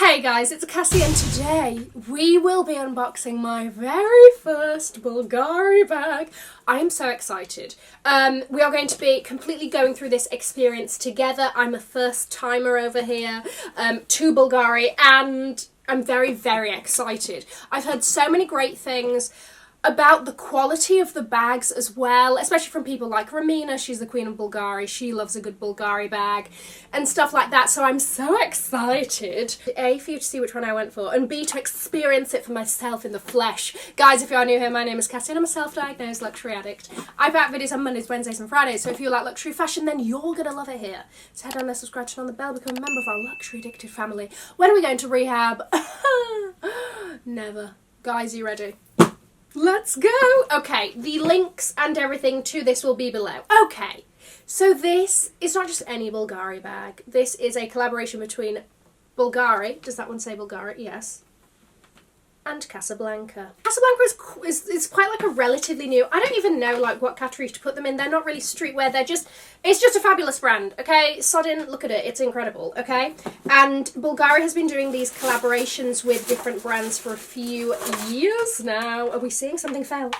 Hey guys, it's Cassie and today we will be unboxing my very first Bvlgari bag. I am so excited. We are going to be completely going through this experience together. I'm a first timer over here to Bvlgari and I'm very, very excited. I've heard so many great things about the quality of the bags as well, especially from people like Ramina. She's the queen of Bvlgari. She loves a good Bvlgari bag and stuff like that. So I'm so excited, A, for you to see which one I went for, and B, to experience it for myself in the flesh. Guys, if you are new here, my name is Cassie and I'm a self-diagnosed luxury addict. I put out videos on Mondays, Wednesdays and Fridays, so if you like luxury fashion, then you're gonna love it here. So head on there, subscribe, turn on the bell, become a member of our luxury addicted family. When are we going to rehab? Never. Guys, are you ready? Let's go! Okay, the links and everything to this will be below. Okay, so this is not just any Bvlgari bag. This is a collaboration between Bvlgari, does that one say Bvlgari? Yes. And Casablanca. Casablanca is quite like a relatively new, I don't even know like what category to put them in. They're not really streetwear, it's just a fabulous brand, okay? Sodden, look at it, it's incredible, okay? And Bvlgari has been doing these collaborations with different brands for a few years now. Are we seeing something fail?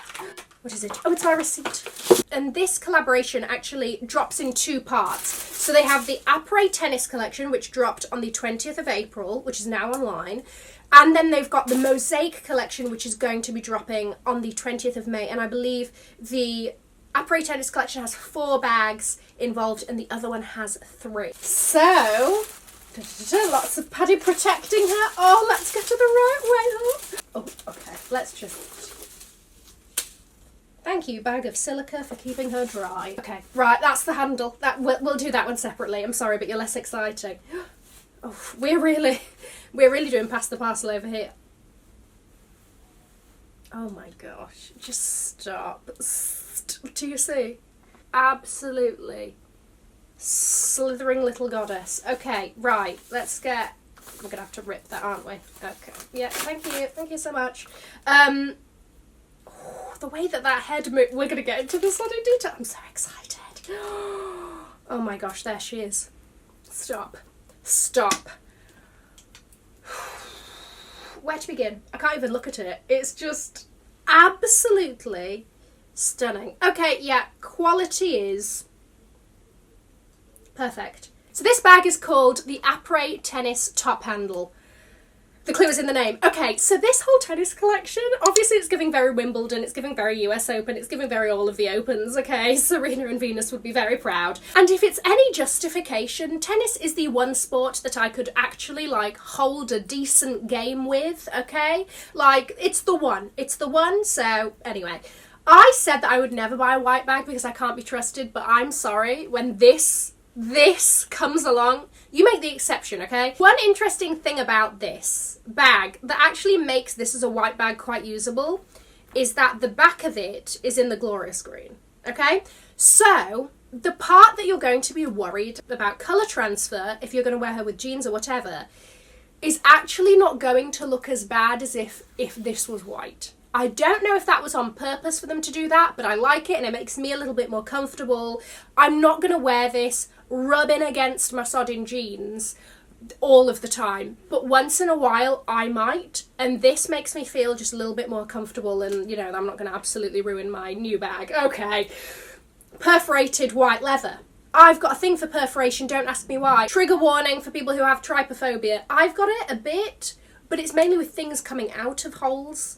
What is it? Oh, it's my receipt. And this collaboration actually drops in two parts. So they have the Après Tennis collection, which dropped on the 20th of April, which is now online. And then they've got the Mosaic collection, which is going to be dropping on the 20th of May. And I believe the Après Tennis collection has 4 bags involved and the other one has 3. So, lots of padding protecting her. Oh, let's get to the right way. Oh, okay. Let's just... Thank you, bag of silica, for keeping her dry. Okay, right, that's the handle. We'll do that one separately. I'm sorry, but you're less exciting. Oh, we're really doing past the parcel over here. Oh my gosh, just stop. Do you see? Absolutely slithering little goddess. Okay, right, let's get... We're gonna have to rip that, aren't we? Okay, yeah, thank you so much. The way that head moved, we're gonna get into this lot in detail. I'm so excited. Oh my gosh, there she is. Stop. Where to begin? I can't even look at it. It's just absolutely stunning. Okay, yeah, quality is perfect. So this bag is called the Après Tennis Top Handle. The clue is in the name. Okay, so this whole tennis collection, obviously it's giving very Wimbledon, it's giving very US Open, it's giving very all of the Opens, okay? Serena and Venus would be very proud. And if it's any justification, tennis is the one sport that I could actually, like, hold a decent game with, okay? Like, it's the one, so anyway. I said that I would never buy a white bag because I can't be trusted, but I'm sorry, when this comes along, you make the exception, okay? One interesting thing about this bag that actually makes this as a white bag quite usable is that the back of it is in the glorious green, okay? So the part that you're going to be worried about colour transfer, if you're going to wear her with jeans or whatever, is actually not going to look as bad as if this was white. I don't know if that was on purpose for them to do that, but I like it and it makes me a little bit more comfortable. I'm not going to wear this rubbing against my sodden jeans all of the time, but once in a while I might, and this makes me feel just a little bit more comfortable and, you know, I'm not going to absolutely ruin my new bag. Okay, perforated white leather. I've got a thing for perforation, don't ask me why. Trigger warning for people who have trypophobia. I've got it a bit, but it's mainly with things coming out of holes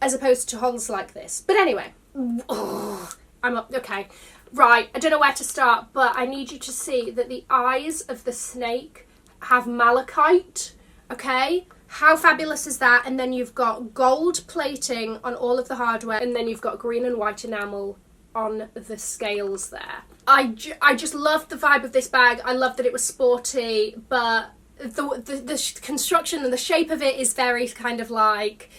as opposed to holes like this. But anyway, I'm up, okay. Right, I don't know where to start, but I need you to see that the eyes of the snake have malachite, okay? How fabulous is that? And then you've got gold plating on all of the hardware, and then you've got green and white enamel on the scales there. I just loved the vibe of this bag. I loved that it was sporty, but the construction and the shape of it is very kind of like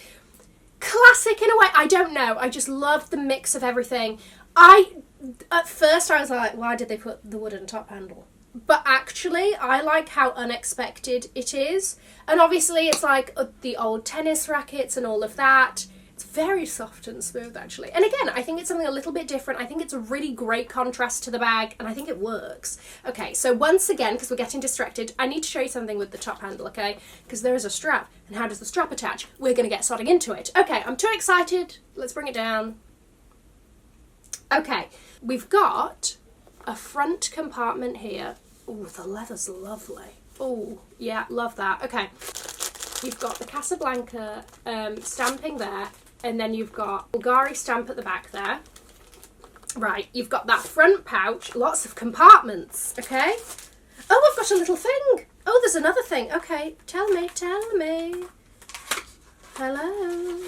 classic in a way. I don't know. I just loved the mix of everything. At first I was like, why did they put the wooden top handle? But actually I like how unexpected it is. And obviously it's like the old tennis rackets and all of that. It's Very soft and smooth, actually. And again, I think it's something a little bit different. I think it's a really great contrast to the bag, and I think it works. Okay, so once again, because we're getting distracted, I need to show you something with the top handle, okay? Because there is a strap, and how does the strap attach? We're going to get sodding into it. Okay, I'm too excited. Let's bring it down. Okay, we've got a front compartment here. Oh, the leather's lovely. Oh, yeah, love that. Okay, you've got the Casablanca stamping there, and then you've got Bvlgari stamp at the back there. Right, you've got that front pouch, lots of compartments, okay? Oh, I've got a little thing. Oh, there's another thing. Okay, tell me. Hello.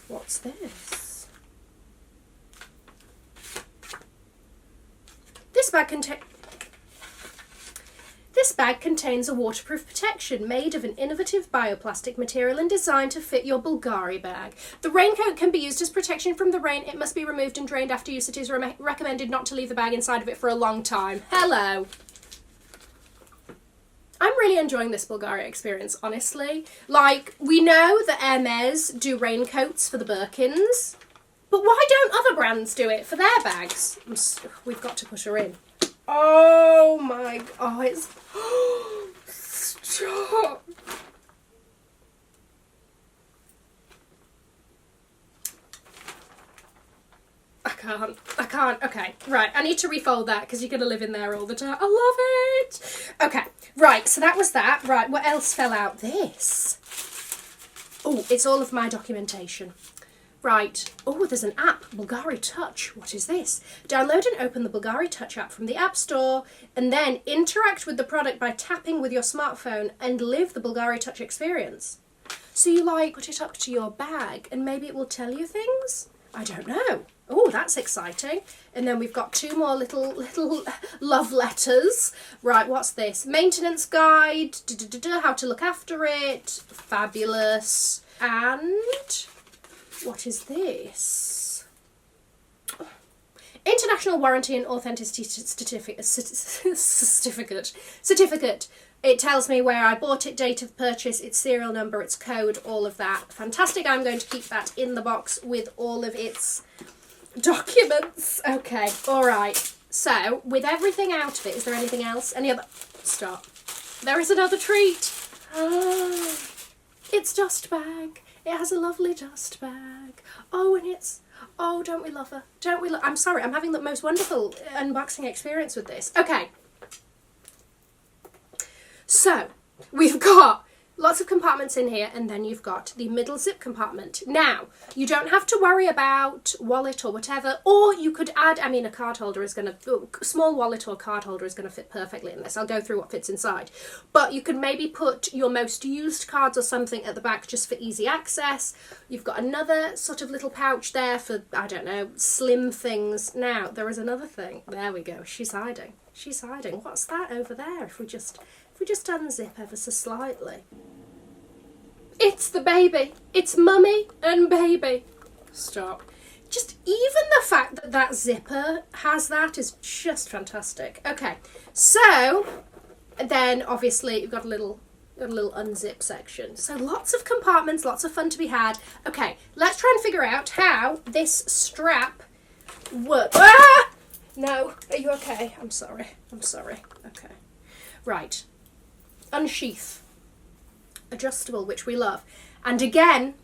What's this? This bag contains a waterproof protection made of an innovative bioplastic material and designed to fit your Bvlgari bag. The raincoat can be used as protection from the rain. It must be removed and drained after use. It is recommended not to leave the bag inside of it for a long time. Hello. I'm really enjoying this Bvlgari experience, honestly. Like, we know that Hermes do raincoats for the Birkins, but why don't other brands do it for their bags? We've got to put her in. Oh my, oh, it's, stop. I can't, okay, right, I need to refold that because you're going to live in there all the time. I love it. Okay, right, so that was that. Right, what else fell out? This. Oh, it's all of my documentation. Right, oh, there's an app, Bvlgari Touch. What is this? Download and open the Bvlgari Touch app from the App Store and then interact with the product by tapping with your smartphone and live the Bvlgari Touch experience. So you like put it up to your bag and maybe it will tell you things? I don't know. Oh, that's exciting. And then we've got two more little love letters. Right, what's this? Maintenance guide, how to look after it. Fabulous. And what is this? International Warranty and Authenticity Certificate. It tells me where I bought it, date of purchase, its serial number, its code, all of that. Fantastic. I'm going to keep that in the box with all of its documents. Okay, all right. So, with everything out of it, is there anything else? Any other? Stop. There is another treat. Oh, it's dust bag. It has a lovely dust bag. Oh, and it's, oh, don't we love her? Don't we I'm sorry, I'm having the most wonderful unboxing experience with this. Okay. So, we've got lots of compartments in here, and then you've got the middle zip compartment. Now, you don't have to worry about wallet or whatever, or you could add, I mean, a card holder is going to, small wallet or card holder is going to fit perfectly in this. I'll go through what fits inside. But you could maybe put your most used cards or something at the back just for easy access. You've got another sort of little pouch there for, I don't know, slim things. Now, there is another thing. There we go. She's hiding. She's hiding. What's that over there? If we just unzip ever so slightly. It's the baby. It's mummy and baby. Stop. Just even the fact that that zipper has that is just fantastic. Okay, so then obviously you've got a little unzip section. So lots of compartments, lots of fun to be had. Okay, let's try and figure out how this strap works. Ah! No, are you okay? I'm sorry. Okay. Right. Unsheath. Adjustable, which we love. And again,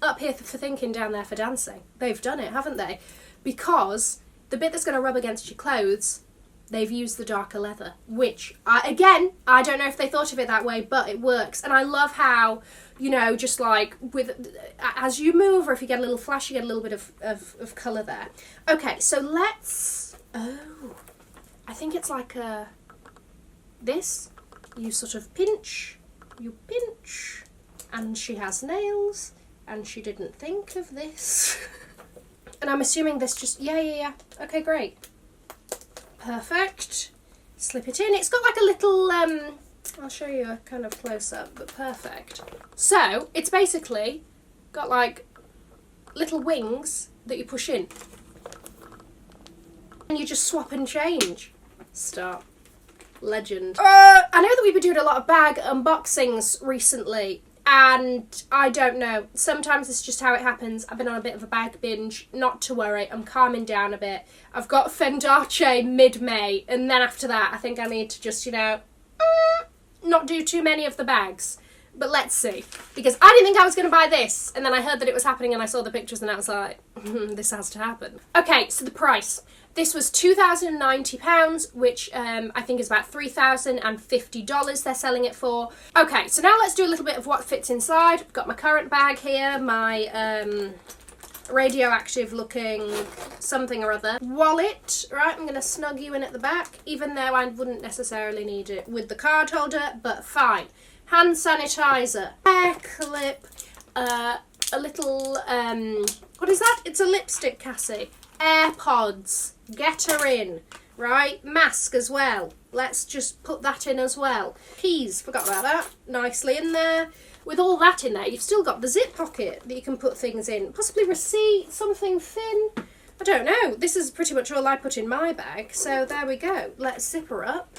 up here for thinking, down there for dancing. They've done it, haven't they? Because the bit that's going to rub against your clothes, they've used the darker leather, which, I don't know if they thought of it that way, but it works. And I love how, you know, just like with, as you move, or if you get a little flash, you get a little bit of colour there. Okay, so let's, I think it's like this. You sort of pinch, and she has nails, and she didn't think of this. And I'm assuming this just, yeah. Okay, great. Perfect. Slip it in. It's got like a little, I'll show you a kind of close-up, but perfect. So, it's basically got like little wings that you push in. And you just swap and change. Stop. Legend. I know that we've been doing a lot of bag unboxings recently, And I don't know, sometimes it's just how it happens. I've been on a bit of a bag binge. Not to worry, I'm calming down a bit. I've got Fendace mid-May, and then after that I think I need to just, you know, not do too many of the bags. But let's see, because I didn't think I was going to buy this, and then I heard that it was happening and I saw the pictures and I was like, this has to happen. Okay, so the price. This was £2,090, which I think is about $3,050 they're selling it for. Okay, so now let's do a little bit of what fits inside. I've got my current bag here, my radioactive looking something or other. Wallet, right, I'm going to snug you in at the back, even though I wouldn't necessarily need it with the card holder, but fine. Hand sanitizer, hair clip, a little, what is that? It's a lipstick, Cassie. AirPods, get her in, right? Mask as well. Let's just put that in as well. Keys, forgot about that. Nicely in there. With all that in there, you've still got the zip pocket that you can put things in. Possibly receipt, something thin. I don't know. This is pretty much all I put in my bag. So there we go. Let's zip her up.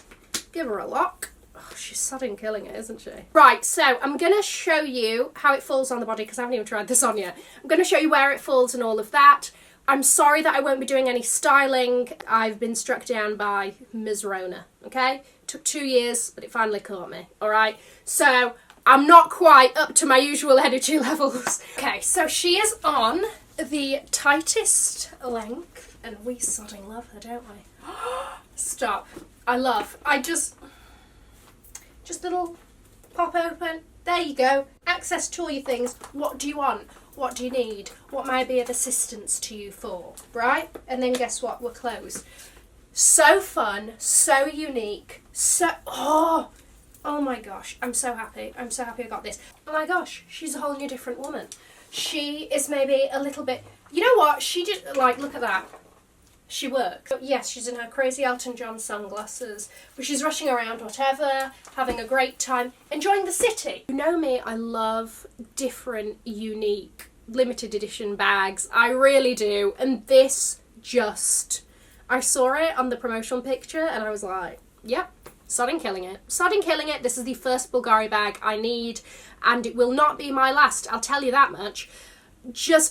Give her a lock. Oh, she's sodding killing it, isn't she? Right, so I'm going to show you how it falls on the body because I haven't even tried this on yet. I'm going to show you where it falls and all of that. I'm sorry that I won't be doing any styling. I've been struck down by Ms. Rona, okay? Took 2 years, but it finally caught me, all right? So I'm not quite up to my usual energy levels. Okay, so she is on the tightest length, and we sodding love her, don't we? Stop. I just little pop open. There you go. Access to all your things. What do you want? What do you need? What may I be of assistance to you for? Right? And then guess what? We're closed. So fun. So unique. Oh my gosh. I'm so happy. I'm so happy I got this. Oh my gosh. She's a whole new different woman. She is maybe a little bit... You know what? She just... Like, look at that. She works. Yes, she's in her crazy Elton John sunglasses, but she's rushing around, whatever, having a great time, enjoying the city. You know me, I love different, unique, limited edition bags. I really do. And this just... I saw it on the promotional picture and I was like, yep, sodding killing it. Sodding killing it. This is the first Bvlgari bag I need, and it will not be my last, I'll tell you that much.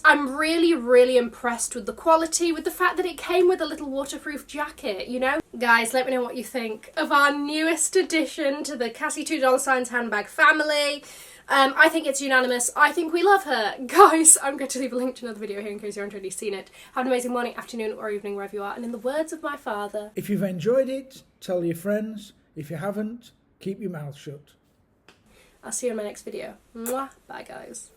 I'm really, really impressed with the quality, with the fact that it came with a little waterproof jacket, you know? Guys, let me know what you think of our newest addition to the Cassie $2 handbag family. I think it's unanimous. I think we love her. Guys, I'm going to leave a link to another video here in case you haven't already seen it. Have an amazing morning, afternoon, or evening, wherever you are. And in the words of my father... If you've enjoyed it, tell your friends. If you haven't, keep your mouth shut. I'll see you in my next video. Mwah. Bye, guys.